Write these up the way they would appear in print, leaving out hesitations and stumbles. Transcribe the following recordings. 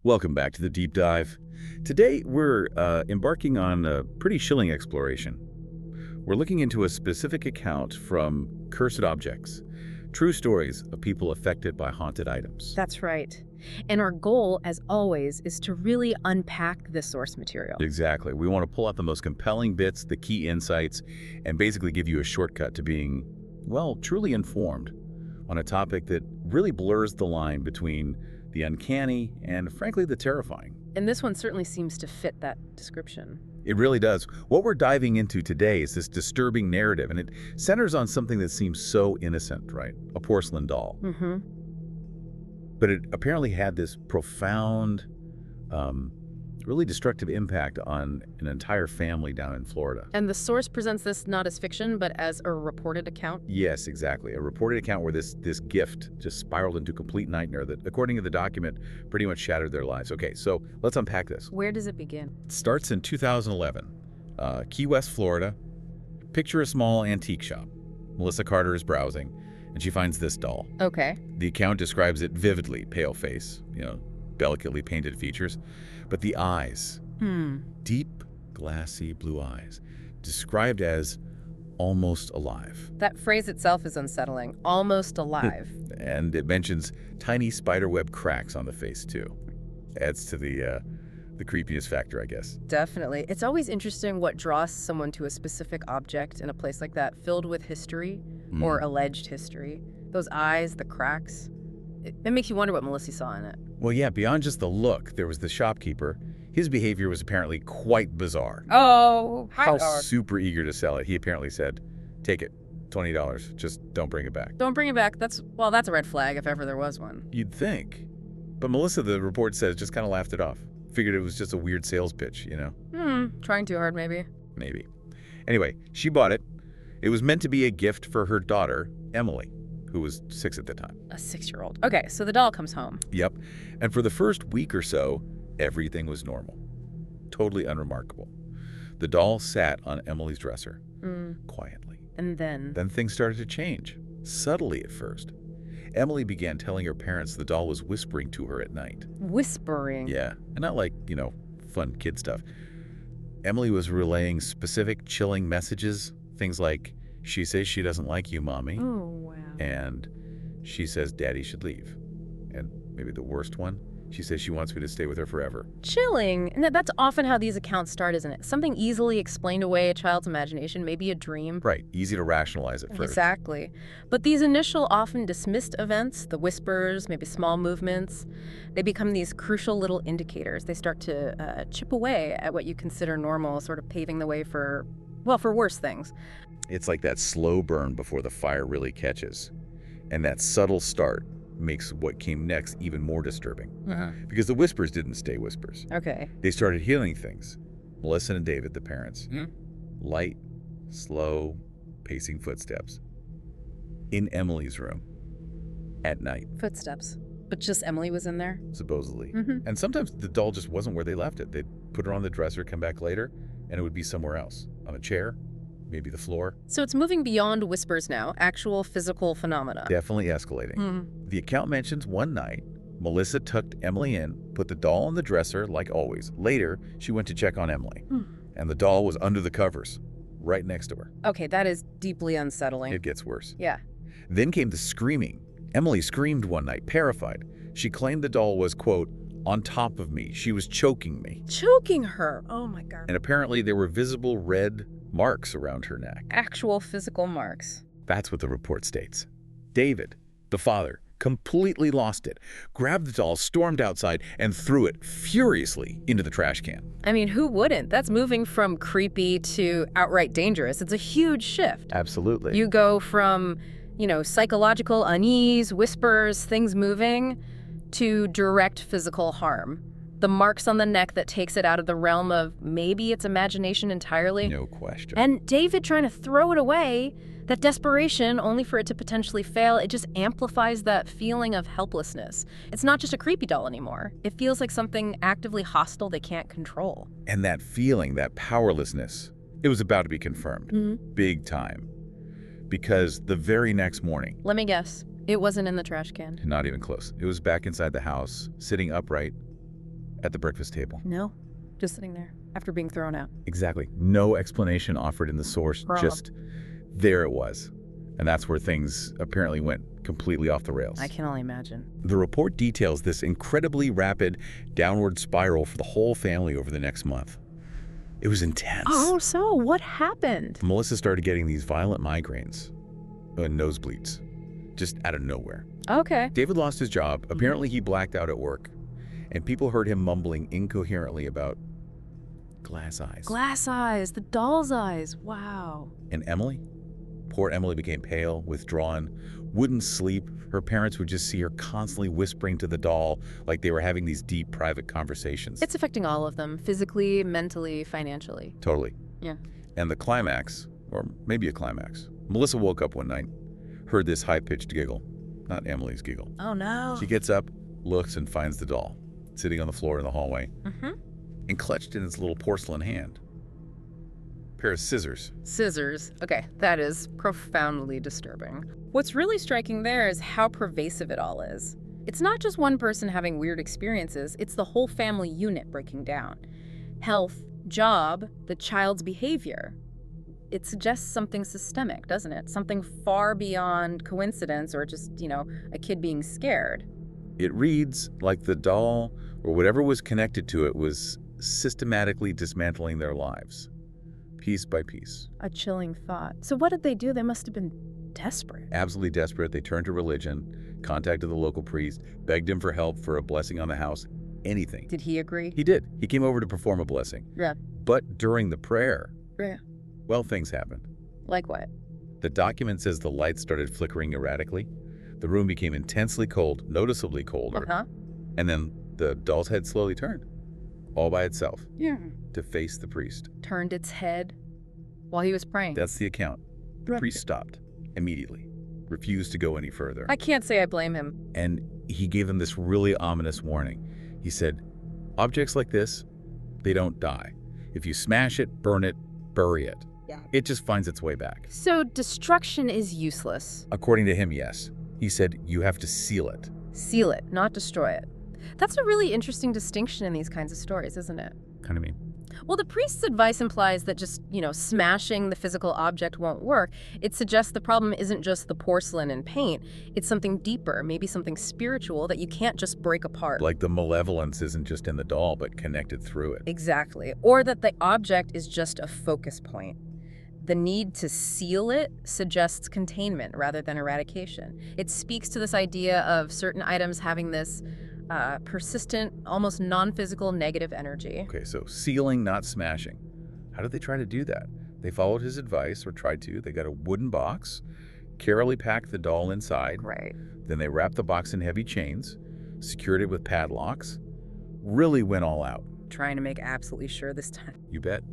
Welcome back to the Deep Dive. Today, we're embarking on a pretty chilling exploration. We're looking into a specific account from Cursed Objects, true stories of people affected by haunted items. That's right. And our goal, as always, is to really unpack the source material. Exactly. We want to pull out the most compelling bits, the key insights, and basically give you a shortcut to being, well, truly informed on a topic that really blurs the line between the uncanny and, frankly, the terrifying. And this one certainly seems to fit that description. It really does. What we're diving into today is this disturbing narrative, and it centers on something that seems so innocent, right? A porcelain doll. Mm-hmm. But it apparently had this profound, really destructive impact on an entire family down in Florida. And the source presents this not as fiction, but as a reported account? Yes, exactly. A reported account where this gift just spiraled into complete nightmare that, according to the document, pretty much shattered their lives. Okay, so let's unpack this. Where does it begin? It starts in 2011, Key West, Florida. Picture a small antique shop. Melissa Carter is browsing, and she finds this doll. Okay. The account describes it vividly, pale face, delicately painted features. But the eyes, deep, glassy blue eyes, described as almost alive. That phrase itself is unsettling. Almost alive. And it mentions tiny spiderweb cracks on the face, too. Adds to the creepiness factor, I guess. Definitely. It's always interesting what draws someone to a specific object in a place like that, filled with history or alleged history. Those eyes, the cracks. It makes you wonder what Melissa saw in it. Well, yeah, beyond just the look, there was the shopkeeper. His behavior was apparently quite bizarre. Oh, how super eager to sell it. He apparently said, take it, $20, just don't bring it back. Don't bring it back. That's a red flag if ever there was one. You'd think. But Melissa, the report says, just kind of laughed it off. Figured it was just a weird sales pitch, Trying too hard, maybe. Maybe. Anyway, she bought it. It was meant to be a gift for her daughter, Emily, who was 6 at the time. A 6-year-old. Okay, so the doll comes home. Yep. And for the first week or so, everything was normal. Totally unremarkable. The doll sat on Emily's dresser, quietly. And then? Then things started to change, subtly at first. Emily began telling her parents the doll was whispering to her at night. Whispering? Yeah, and not like, fun kid stuff. Emily was relaying specific chilling messages, things like, she says she doesn't like you, Mommy. Oh, wow. And she says Daddy should leave. And maybe the worst one, she says she wants me to stay with her forever. Chilling. And that's often how these accounts start, isn't it? Something easily explained away a child's imagination, maybe a dream. Right. Easy to rationalize at first. Exactly. But these initial, often dismissed events, the whispers, maybe small movements, they become these crucial little indicators. They start to chip away at what you consider normal, sort of paving the way for worse things. It's like that slow burn before the fire really catches. And that subtle start makes what came next even more disturbing. Because the whispers didn't stay whispers. Okay. They started hearing things. Melissa and David, the parents. Light, slow, pacing footsteps. In Emily's room. At night. Footsteps. But just Emily was in there? Supposedly. And sometimes the doll just wasn't where they left it. They'd put her on the dresser, come back later, and it would be somewhere else. On a chair, maybe the floor. So it's moving beyond whispers now, actual physical phenomena. Definitely escalating. The account mentions one night, Melissa tucked Emily in, put the doll on the dresser like always. Later, she went to check on Emily, and the doll was under the covers, right next to her. Okay, that is deeply unsettling. It gets worse. Yeah. Then came the screaming. Emily screamed one night, terrified. She claimed the doll was, quote, on top of me. She was choking me. Choking her? Oh my God. And apparently there were visible red marks around her neck. Actual physical marks. That's what the report states. David, the father, completely lost it, grabbed the doll, stormed outside, and threw it furiously into the trash can. I mean, who wouldn't? That's moving from creepy to outright dangerous. It's a huge shift. Absolutely. You go from, psychological unease, whispers, things moving, to direct physical harm. The marks on the neck that takes it out of the realm of maybe its imagination entirely. No question. And David trying to throw it away, that desperation only for it to potentially fail, it just amplifies that feeling of helplessness. It's not just a creepy doll anymore. It feels like something actively hostile they can't control. And that feeling, that powerlessness, it was about to be confirmed. Big time. Because the very next morning... Let me guess. It wasn't in the trash can. Not even close. It was back inside the house, sitting upright, at the breakfast table. No, just sitting there after being thrown out. Exactly. No explanation offered in the source, Wrong. just there it was. And that's where things apparently went completely off the rails. I can only imagine. The report details this incredibly rapid downward spiral for the whole family over the next month. It was intense. Oh, so what happened? Melissa started getting these violent migraines and nosebleeds, just out of nowhere. Okay. David lost his job. Apparently he blacked out at work, and people heard him mumbling incoherently about glass eyes. Glass eyes, the doll's eyes. Wow. And Emily? Poor Emily became pale, withdrawn, wouldn't sleep. Her parents would just see her constantly whispering to the doll like they were having these deep private conversations. It's affecting all of them, physically, mentally, financially. Totally. Yeah. And the climax, or maybe a climax, Melissa woke up one night, heard this high-pitched giggle, not Emily's giggle. Oh, no. She gets up, looks, and finds the doll sitting on the floor in the hallway, and clutched in its little porcelain hand. Pair of scissors. Scissors. Okay, that is profoundly disturbing. What's really striking there is how pervasive it all is. It's not just one person having weird experiences, it's the whole family unit breaking down. Health, job, the child's behavior. It suggests something systemic, doesn't it? Something far beyond coincidence or just, a kid being scared. It reads like the doll, or whatever was connected to it, was systematically dismantling their lives, piece by piece. A chilling thought. So what did they do? They must have been desperate. Absolutely desperate, they turned to religion, contacted the local priest, begged him for help, for a blessing on the house, anything. Did he agree? He did. He came over to perform a blessing. Yeah. But during the prayer, Yeah. well, things happened. Like what? The document says the lights started flickering erratically. The room became intensely cold, noticeably colder. And then the doll's head slowly turned, all by itself, to face the priest. Turned its head while he was praying. That's the account. The Right. priest stopped immediately, refused to go any further. I can't say I blame him. And he gave them this really ominous warning. He said, objects like this, they don't die. If you smash it, burn it, bury it, it just finds its way back. So destruction is useless. According to him, yes. He said, you have to seal it. Seal it, not destroy it. That's a really interesting distinction in these kinds of stories, isn't it? Kind of mean. Well, the priest's advice implies that just, smashing the physical object won't work. It suggests the problem isn't just the porcelain and paint. It's something deeper, maybe something spiritual that you can't just break apart. Like the malevolence isn't just in the doll, but connected through it. Exactly. Or that the object is just a focus point. The need to seal it suggests containment rather than eradication. It speaks to this idea of certain items having this persistent, almost non-physical negative energy. Okay, so sealing, not smashing. How did they try to do that? They followed his advice, or tried to. They got a wooden box, carefully packed the doll inside. Right. Then they wrapped the box in heavy chains, secured it with padlocks, really went all out. Trying to make absolutely sure this time. You bet.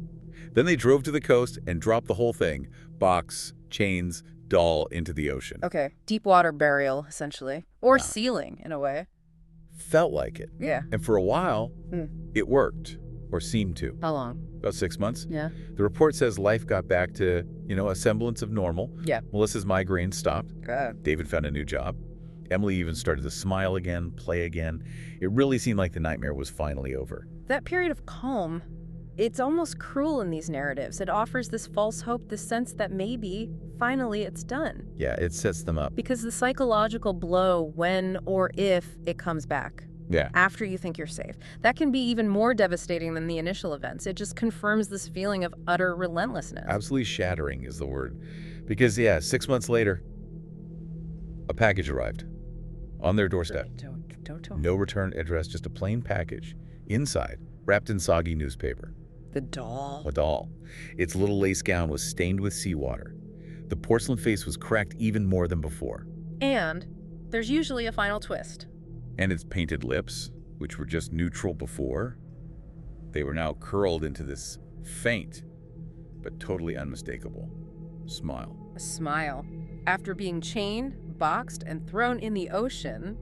Then they drove to the coast and dropped the whole thing, box, chains, doll, into the ocean. Okay. Deep water burial, essentially. Or sealing, in a way. Felt like it. Yeah. And for a while, it worked, or seemed to. How long? About 6 months. Yeah. The report says life got back to, a semblance of normal. Yeah. Melissa's migraines stopped. Good. David found a new job. Emily even started to smile again, play again. It really seemed like the nightmare was finally over. That period of calm, it's almost cruel in these narratives. It offers this false hope, this sense that maybe, finally, it's done. Yeah, it sets them up. Because the psychological blow, when or if it comes back, Yeah. after you think you're safe, that can be even more devastating than the initial events. It just confirms this feeling of utter relentlessness. Absolutely shattering is the word. Because, 6 months later, a package arrived on their doorstep. Don't. No return address, just a plain package. Inside, wrapped in soggy newspaper. The doll. A doll. Its little lace gown was stained with seawater. The porcelain face was cracked even more than before. And there's usually a final twist. And its painted lips, which were just neutral before, they were now curled into this faint, but totally unmistakable smile. A smile. After being chained, boxed, and thrown in the ocean,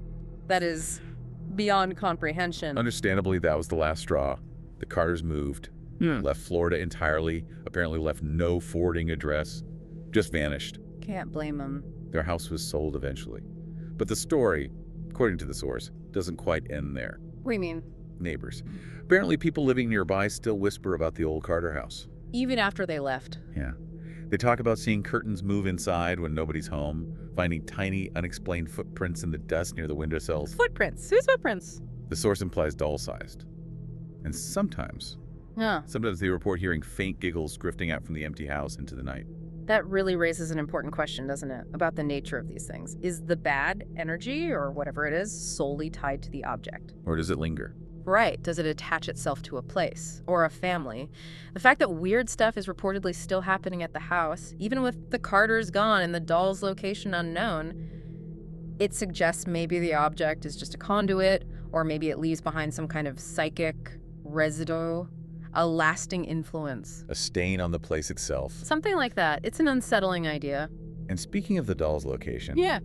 that is beyond comprehension. Understandably, that was the last straw. The Carters moved, left Florida entirely, apparently left no forwarding address, just vanished. Can't blame them. Their house was sold eventually. But the story, according to the source, doesn't quite end there. What do you mean? neighbors. Apparently, people living nearby still whisper about the old Carter house. Even after they left. Yeah. They talk about seeing curtains move inside when nobody's home, finding tiny, unexplained footprints in the dust near the windowsills. Footprints. Whose footprints? The source implies doll-sized. And sometimes they report hearing faint giggles drifting out from the empty house into the night. That really raises an important question, doesn't it, about the nature of these things. Is the bad energy, or whatever it is, solely tied to the object? Or does it linger? Right. Does it attach itself to a place or a family? The fact that weird stuff is reportedly still happening at the house, even with the Carters gone and the doll's location unknown, it suggests maybe the object is just a conduit, or maybe it leaves behind some kind of psychic residue, a lasting influence. A stain on the place itself. Something like that. It's an unsettling idea. And speaking of the doll's location, Yeah.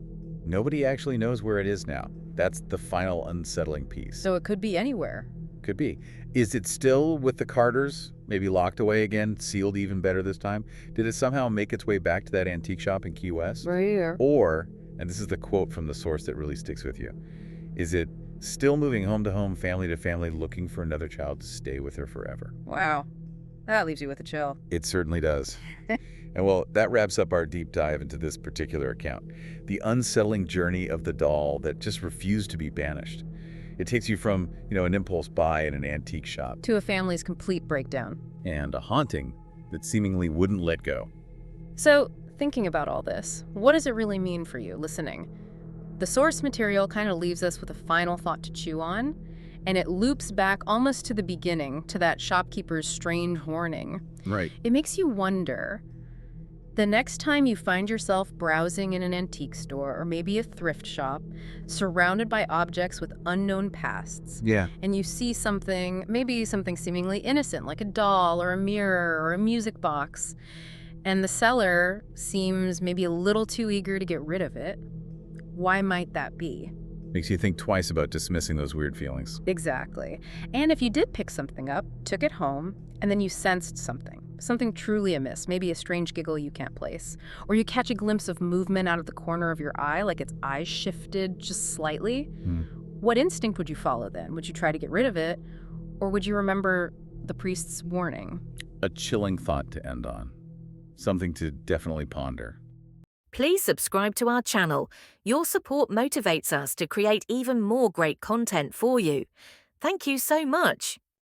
nobody actually knows where it is now. That's the final unsettling piece. So it could be anywhere. Could be. Is it still with the Carters? Maybe locked away again, sealed even better this time? Did it somehow make its way back to that antique shop in Key West? Right here. Or, and this is the quote from the source that really sticks with you, is it still moving home to home, family to family, looking for another child to stay with her forever? Wow. That leaves you with a chill. It certainly does. And well, that wraps up our deep dive into this particular account. The unsettling journey of the doll that just refused to be banished. It takes you from, an impulse buy in an antique shop To a family's complete breakdown. and a haunting that seemingly wouldn't let go. So, thinking about all this, what does it really mean for you listening? The source material kind of leaves us with a final thought to chew on, and it loops back almost to the beginning, to that shopkeeper's strange warning. Right. It makes you wonder, the next time you find yourself browsing in an antique store or maybe a thrift shop, surrounded by objects with unknown pasts, Yeah. and you see something, maybe something seemingly innocent, like a doll or a mirror or a music box, and the seller seems maybe a little too eager to get rid of it, why might that be? Makes you think twice about dismissing those weird feelings. Exactly. And if you did pick something up, took it home, and then you sensed something truly amiss, maybe a strange giggle you can't place, or you catch a glimpse of movement out of the corner of your eye, like its eyes shifted just slightly, what instinct would you follow then? Would you try to get rid of it, or would you remember the priest's warning? A chilling thought to end on. Something to definitely ponder. Please subscribe to our channel. Your support motivates us to create even more great content for you. Thank you so much.